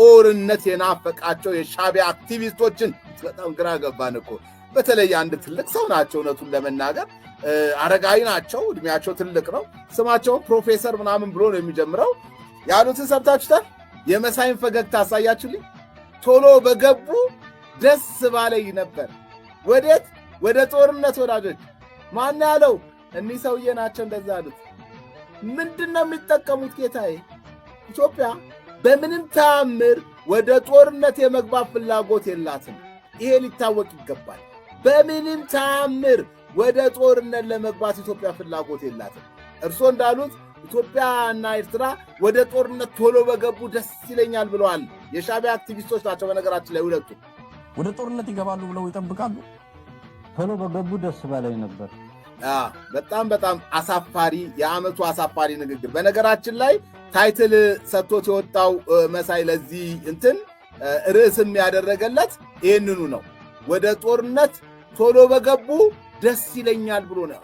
ጦርነት የናፈቃቸው የሻዕቢያ አክቲቪስቶችን በጣም ግራ ገባን እኮ። በተለይ አንድ ትልቅ ሰው ናቸው እውነቱን ለመናገር አረጋዊ ናቸው፣ እድሜያቸው ትልቅ ነው። ስማቸውን ፕሮፌሰር ምናምን ብሎ ነው የሚጀምረው። ያሉትን ሰምታችሁታል? የመሳይን ፈገግታ አሳያችሁልኝ። ቶሎ በገቡ ደስ ባለኝ ነበር። ወዴት? ወደ ጦርነት ወዳጆች። ማን ያለው? እኒህ ሰውዬ ናቸው እንደዛ አሉት። ምንድነው የሚጠቀሙት ጌታዬ? ኢትዮጵያ በምንም ተአምር ወደ ጦርነት የመግባት ፍላጎት የላትም። ይሄ ሊታወቅ ይገባል። በምንም ተአምር ወደ ጦርነት ለመግባት ኢትዮጵያ ፍላጎት የላትም። እርሶ እንዳሉት ኢትዮጵያና ኤርትራ ወደ ጦርነት ቶሎ በገቡ ደስ ይለኛል ብለዋል። የሻዕቢያ አክቲቪስቶች ናቸው በነገራችን ላይ ሁለቱ። ወደ ጦርነት ይገባሉ ብለው ይጠብቃሉ። ቶሎ በገቡ ደስ ባለኝ ነበር። በጣም አሳፋሪ፣ የዓመቱ አሳፋሪ ንግግር። በነገራችን ላይ ታይትል ሰጥቶት የወጣው መሳይ ለዚህ እንትን ርዕስም ያደረገለት ይህንኑ ነው። ወደ ጦርነት ቶሎ በገቡ ደስ ይለኛል ብሎ ነው።